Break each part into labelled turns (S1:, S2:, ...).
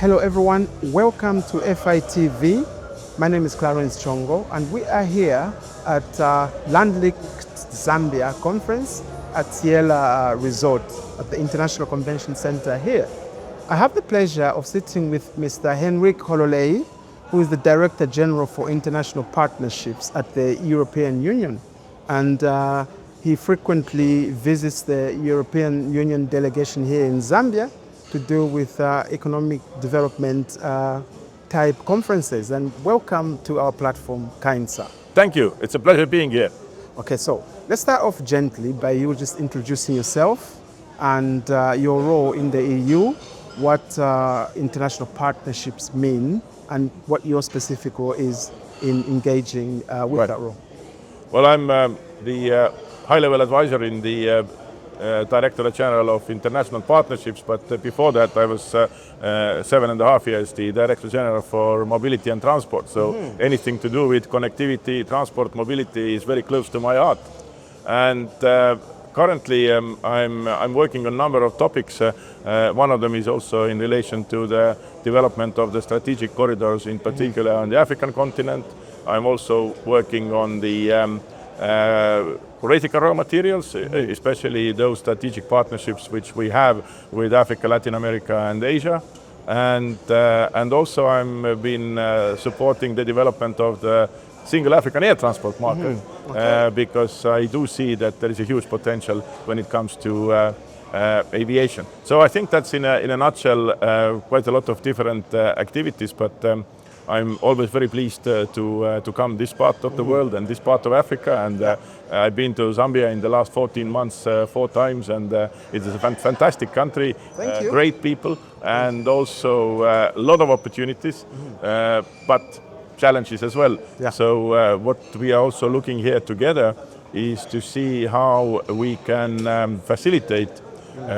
S1: Hello everyone, welcome to FITV. My name is Clarence Chongo and we are here at Land-Linked Zambia conference at Ciêla Resort at the International Convention Center here. I have the pleasure of sitting with Mr. Henrik Hololei, who is the Director General for International Partnerships at the European Union. And he frequently visits the European Union delegation here in Zambia to deal with economic development type conferences. And welcome to our platform, kind sir.
S2: Thank you. It's a pleasure being here.
S1: Okay, so let's start off gently by you just introducing yourself and your role in the EU, what international partnerships mean, and what your specific role is in engaging with that role.
S2: Well, I'm the high-level advisor in the Directorate General of International Partnerships, but before that I was 7.5 years the Director General for Mobility and Transport. So anything to do with connectivity, transport, mobility is very close to my heart. And currently I'm working on a number of topics. One of them is also in relation to the development of the strategic corridors, in particular on the African continent. I'm also working on the critical raw materials, especially those strategic partnerships which we have with Africa, Latin America and Asia. And also I'm been supporting the development of the single African air transport market, because I do see that there is a huge potential when it comes to aviation. So I think that's in a nutshell quite a lot of different activities, but I'm always very pleased to come this part of the world and this part of Africa, and I've been to Zambia in the last 14 months 4 times, and it is a fantastic country, great people, and also a lot of opportunities, but challenges as well. Yeah. So what we are also looking here together is to see how we can facilitate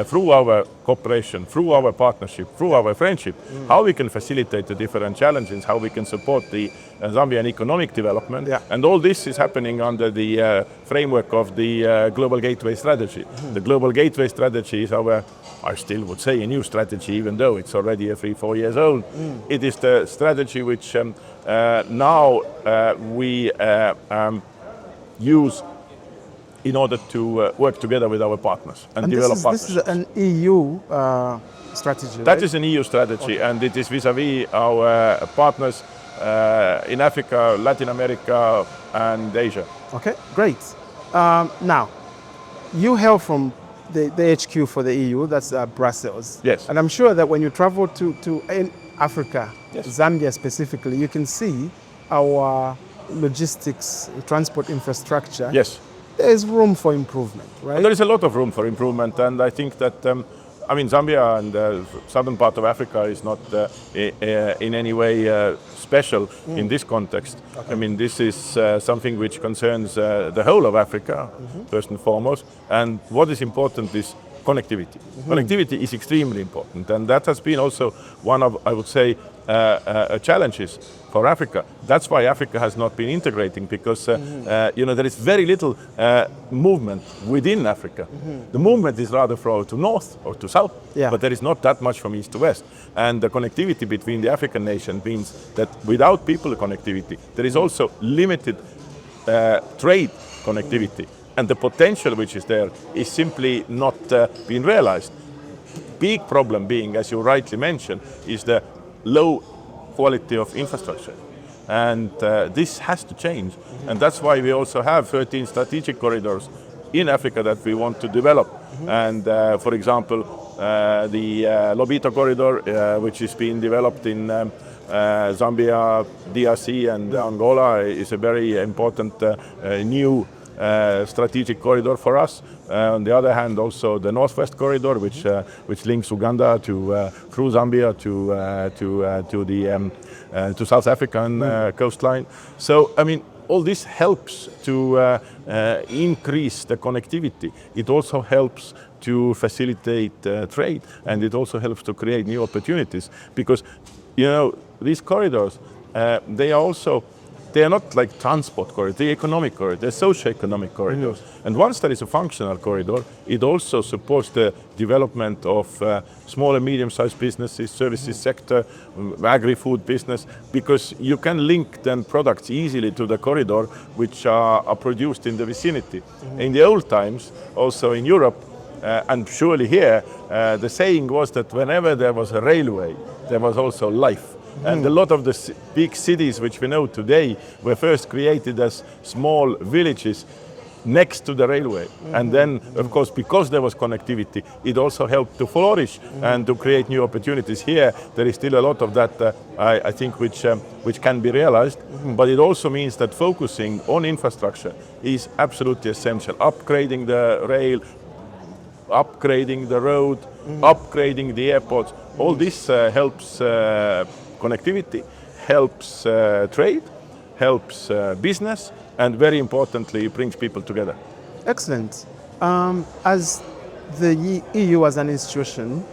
S2: through our cooperation, through our partnership, through our friendship, how we can facilitate the different challenges, how we can support the Zambian economic development. Yeah. And all this is happening under the framework of the Global Gateway Strategy. The Global Gateway Strategy is our, I still would say, a new strategy, even though it's already 3-4 years old. It is the strategy which now we use in order to work together with our partners and develop partnerships.
S1: This is an EU strategy,
S2: That is an EU strategy, and it is vis-à-vis our partners in Africa, Latin America and Asia. Okay,
S1: great. Now, you hail from the HQ for the EU, that's Brussels.
S2: Yes.
S1: And I'm sure that when you travel to Africa, yes, Zambia specifically, you can see our logistics, transport infrastructure.
S2: Yes.
S1: There is room for improvement, right?
S2: And there is a lot of room for improvement, and I think that, I mean, Zambia and the southern part of Africa is not in any way special in this context. Okay. I mean, this is something which concerns the whole of Africa, first and foremost, and what is important is connectivity. Connectivity is extremely important, and that has been also one of, I would say, challenges for Africa. That's why Africa has not been integrating, because you know, there is very little movement within Africa. The movement is rather from to north or to south, but there is not that much from east to west. And the connectivity between the African nations means that without people connectivity, there is also limited trade connectivity. And the potential which is there is simply not being realized. Big problem being, as you rightly mentioned, is the low quality of infrastructure. And this has to change. And that's why we also have 13 strategic corridors in Africa that we want to develop. And for example, the Lobito corridor, which is being developed in Zambia, DRC and Angola, is a very important new strategic corridor for us. On the other hand, also the Northwest corridor, which links Uganda to through Zambia to South African coastline. So I mean, all this helps to increase the connectivity. It also helps to facilitate trade, and it also helps to create new opportunities, because you know these corridors they are also they are not like transport corridors, they're economic corridors, they're socio-economic corridors. And once there is a functional corridor, it also supports the development of small and medium-sized businesses, services sector, agri-food business, because you can link then products easily to the corridor which are produced in the vicinity. In the old times, also in Europe, and surely here, the saying was that whenever there was a railway, there was also life. And a lot of the big cities which we know today were first created as small villages next to the railway. And then, of course, because there was connectivity, it also helped to flourish and to create new opportunities. Here, there is still a lot of that, I think, which can be realized. But it also means that focusing on infrastructure is absolutely essential. Upgrading the rail, upgrading the road, upgrading the airports, all this helps connectivity, helps trade, helps business, and very importantly, brings people together.
S1: Excellent. As the EU as an institution,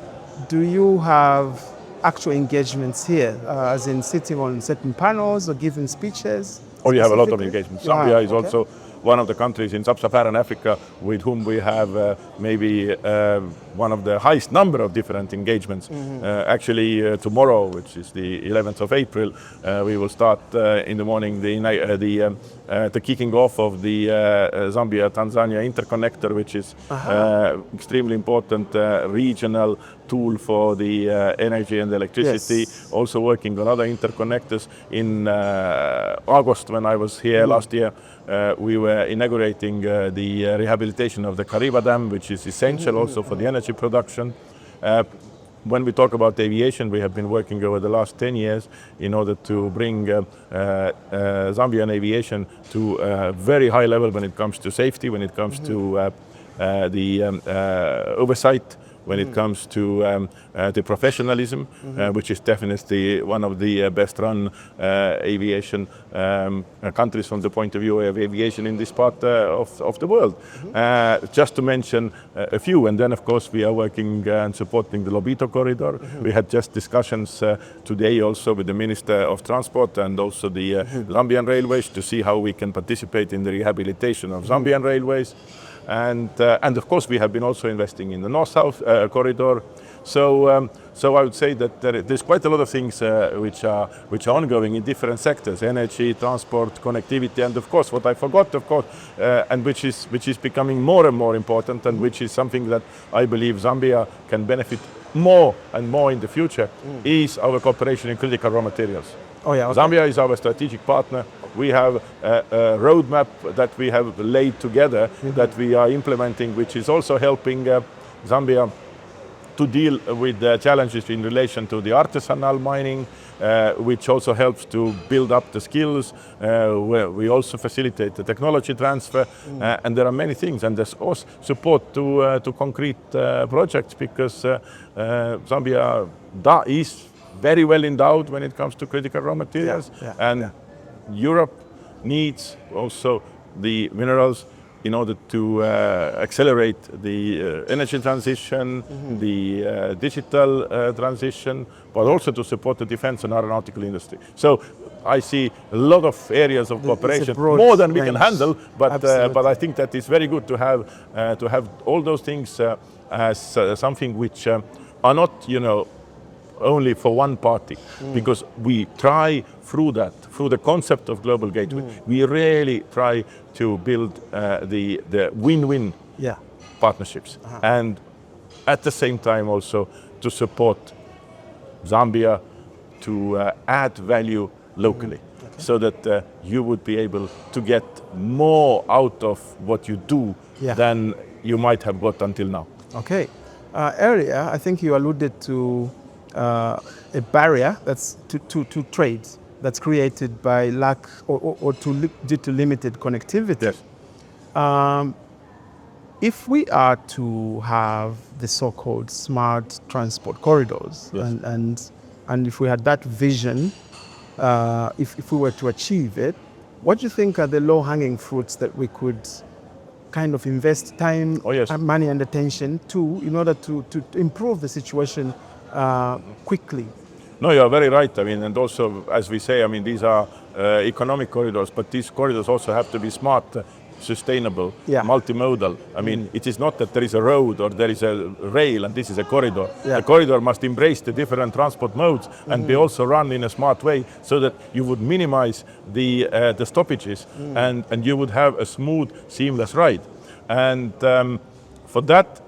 S1: do you have actual engagements here, as in sitting on certain panels or giving speeches?
S2: Oh, you have a lot of engagements. Zambia is
S1: okay.
S2: also one of the countries in sub-Saharan Africa with whom we have maybe one of the highest number of different engagements. Actually, tomorrow, which is the 11th of April, we will start in the morning the kicking off of the Zambia-Tanzania interconnector, which is extremely important regional tool for the energy and electricity.
S1: Yes.
S2: Also working on other interconnectors. In August, when I was here last year, we were inaugurating the rehabilitation of the Kariba Dam, which is essential also for the energy production. When we talk about aviation, we have been working over the last 10 years in order to bring Zambian aviation to a very high level when it comes to safety, when it comes to the oversight, when it comes to the professionalism, which is definitely one of the best run aviation countries from the point of view of aviation in this part of the world. Just to mention a few, and then of course we are working and supporting the Lobito corridor. We had just discussions today also with the Minister of Transport and also the Zambian Railways to see how we can participate in the rehabilitation of Zambian railways. And of course, we have been also investing in the north-south corridor. So I would say that there's quite a lot of things which are ongoing in different sectors: energy, transport, connectivity, and of course, what I forgot, of course, and which is becoming more and more important, and which is something that I believe Zambia can benefit more and more in the future, is our cooperation in critical raw materials.
S1: Oh yeah. Okay.
S2: Zambia is our strategic partner. We have a roadmap that we have laid together that we are implementing, which is also helping Zambia to deal with the challenges in relation to the artisanal mining, which also helps to build up the skills, where we also facilitate the technology transfer, and there are many things. And there's also support to concrete projects, because Zambia is very well endowed when it comes to critical raw materials, Europe needs also the minerals in order to accelerate the energy transition, the digital transition, but also to support the defense and aeronautical industry. So I see a lot of areas of cooperation, more than we can handle, but I think that it's very good to have all those things as something which are not, only for one party, because we try through the concept of global gateway, we really try to build the win-win partnerships, and at the same time also to support Zambia to add value locally, so that you would be able to get more out of what you do than you might have got until now. Okay.
S1: Earlier, I think you alluded to a barrier that's to trade that's created by lack or due to limited connectivity.
S2: Yes.
S1: If we are to have the so-called smart transport corridors, and if we had that vision, if we were to achieve it, what do you think are the low-hanging fruits that we could kind of invest time, money and attention to in order to improve the situation quickly?
S2: No, you are very right. I mean, and also, as we say, I mean, these are economic corridors, but these corridors also have to be smart, sustainable, multimodal. I mean, it is not that there is a road or there is a rail and this is a corridor. The corridor must embrace the different transport modes and be also run in a smart way so that you would minimize the stoppages and you would have a smooth, seamless ride. And for that,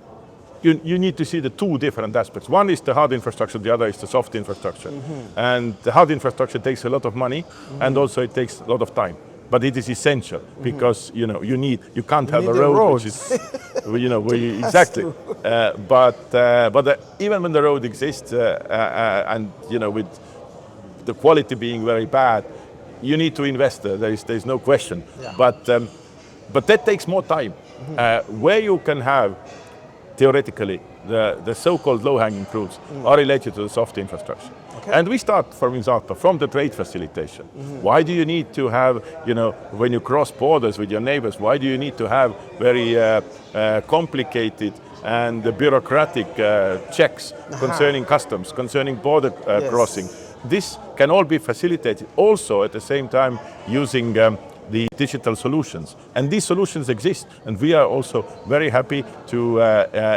S2: you need to see the two different aspects. One is the hard infrastructure, the other is the soft infrastructure. And the hard infrastructure takes a lot of money and also it takes a lot of time. But it is essential because you can't have a road which is where you, exactly. But even when the road exists and with the quality being very bad, you need to invest. There's no question. But that takes more time. Where you can have theoretically the so-called low-hanging fruits are related to the soft infrastructure. Okay. And we start, for example, from the trade facilitation. Why do you need to have, when you cross borders with your neighbors, why do you need to have very complicated and bureaucratic checks concerning customs, concerning border crossing? This can all be facilitated also at the same time using the digital solutions. And these solutions exist, and we are also very happy to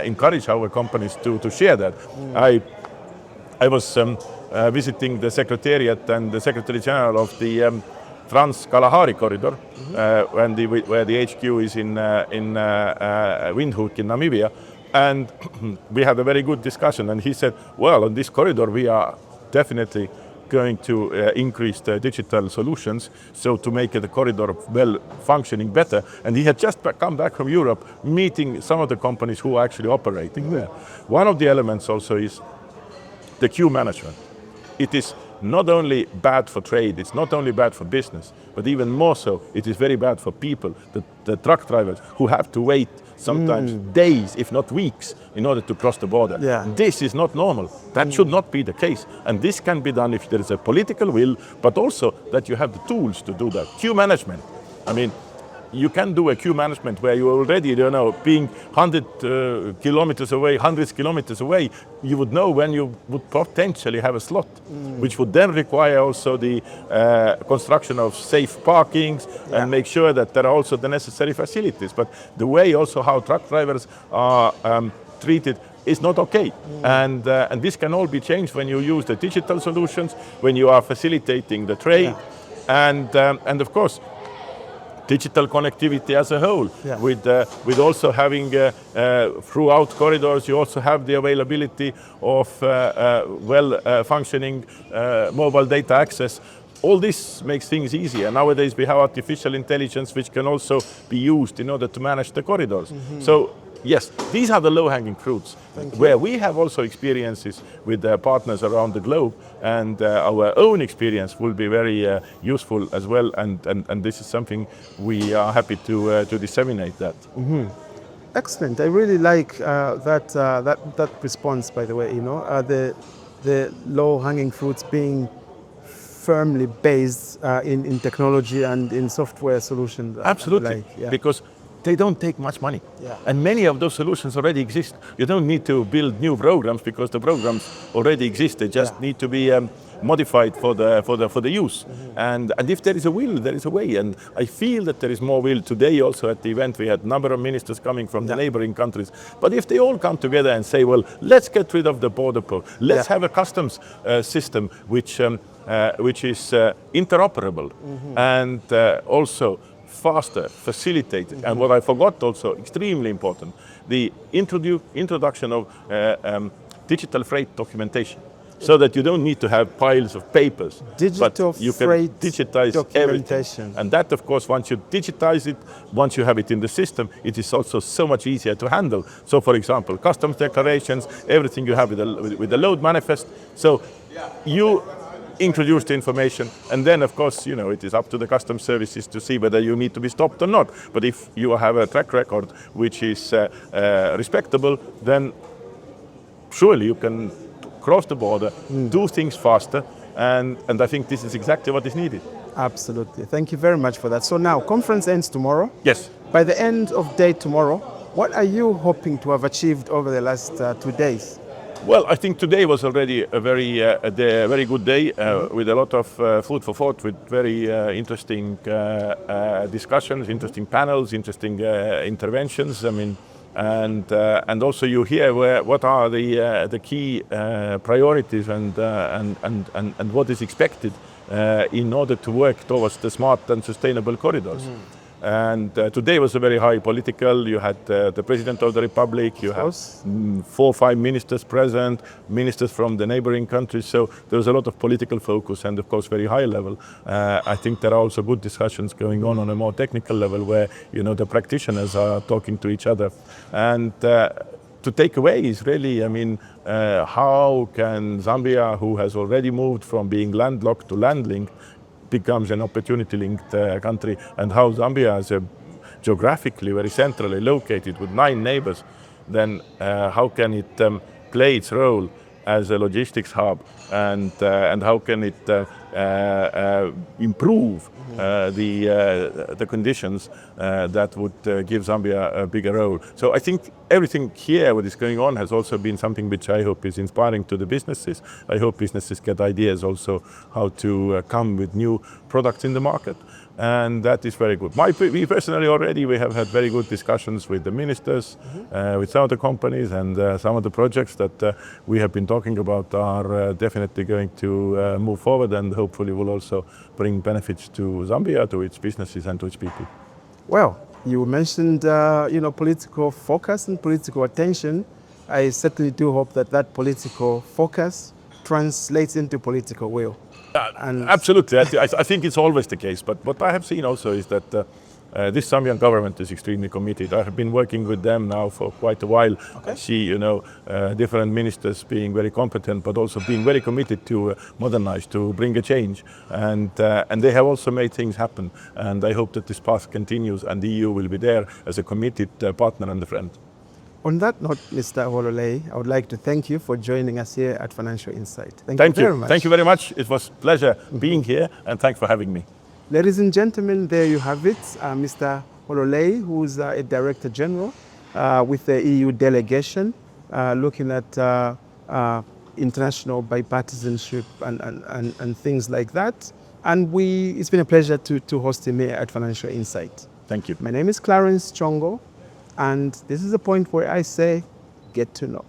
S2: encourage our companies to share that. I was visiting the Secretariat and the Secretary General of the Trans-Kalahari Corridor, where the HQ is in Windhoek in Namibia, and we had a very good discussion, and he said, well, on this corridor we are definitely going to increase the digital solutions, so to make the corridor well functioning better. And he had just come back from Europe, meeting some of the companies who are actually operating there. One of the elements also is the queue management. It is not only bad for trade, it's not only bad for business, but even more so, it is very bad for people, the truck drivers who have to wait sometimes days, if not weeks, in order to cross the border. This is not normal. That should not be the case. And this can be done if there is a political will, but also that you have the tools to do that. Queue management. I mean, you can do a queue management where you already, being 100 kilometers away, hundreds kilometers away, you would know when you would potentially have a slot, which would then require also the construction of safe parkings and make sure that there are also the necessary facilities. But the way also how truck drivers are treated is not okay. And this can all be changed when you use the digital solutions, when you are facilitating the trade, and of course, digital connectivity as a whole, with also having throughout corridors, you also have the availability of functioning mobile data access. All this makes things easier. Nowadays we have artificial intelligence which can also be used in order to manage the corridors. So yes, these are the low-hanging fruits, where we have also experiences with partners around the globe, and our own experience will be very useful as well, and this is something we are happy to disseminate that.
S1: Excellent. I really like that response, by the way, the low-hanging fruits being firmly based in technology and in software solutions.
S2: Absolutely, because they don't take much money. And many of those solutions already exist. You don't need to build new programs because the programs already exist. They just need to be modified for the use. And if there is a will, there is a way. And I feel that there is more will. Today also at the event we had a number of ministers coming from the neighboring countries. But if they all come together and say, well, let's get rid of the border post. Let's have a customs system which is interoperable and also faster, facilitated, and what I forgot also, extremely important, the introduction of digital freight documentation, so that you don't need to have piles of papers, but you can digitize everything. And that, of course, once you digitize it, once you have it in the system, it is also so much easier to handle. So, for example, customs declarations, everything you have with the load manifest. So you introduce the information, and then of course it is up to the customs services to see whether you need to be stopped or not. But if you have a track record which is respectable, then surely you can cross the border, do things faster, and I think this is exactly what is needed.
S1: Absolutely. Thank you very much for that. So now, conference ends tomorrow.
S2: Yes.
S1: By the end of day tomorrow, what are you hoping to have achieved over the last 2 days?
S2: Well, I think today was already a very good day with a lot of food for thought, with very interesting discussions, interesting panels, interesting interventions. I mean, and also you hear what are the key priorities and what is expected in order to work towards the smart and sustainable corridors. And today was a very high political. You had the President of the Republic, you had 4 or 5 ministers present, ministers from the neighboring countries. So there was a lot of political focus and, of course, very high level. I think there are also good discussions going on a more technical level where, you know, the practitioners are talking to each other. And to take away is really, I mean, how can Zambia, who has already moved from being landlocked to land-linked, becomes an opportunity-linked country, and how Zambia is geographically very centrally located with 9 neighbors, then how can it play its role as a logistics hub, and how can it improve the conditions that would give Zambia a bigger role. So I think everything here, what is going on, has also been something which I hope is inspiring to the businesses. I hope businesses get ideas also how to come with new products in the market. And that is very good. We personally already, we have had very good discussions with the ministers, with some of the companies, and some of the projects that we have been talking about are definitely going to move forward, and hopefully will also bring benefits to Zambia, to its businesses and to its people.
S1: Well, you mentioned you know, political focus and political attention. I certainly do hope that that political focus translates into political will.
S2: Absolutely, I think it's always the case. But what I have seen also is that this Zambian government is extremely committed. I have been working with them now for quite a while. Okay. I see, you know, different ministers being very competent, but also being very committed to modernize, to bring a change, and they have also made things happen. And I hope that this path continues, and the EU will be there as a committed partner and a friend.
S1: On that note, Mr. Hololei, I would like to thank you for joining us here at Financial Insight. Thank you very much.
S2: Thank you very much. It was a pleasure being here, and thanks for having me.
S1: Ladies and gentlemen, there you have it. Mr. Hololei, who's a Director General with the EU delegation, looking at international bipartisanship and things like that. And it's been a pleasure to host him here at Financial Insight.
S2: Thank you.
S1: My name is Clarence Chongo. And this is the point where I say, get to know.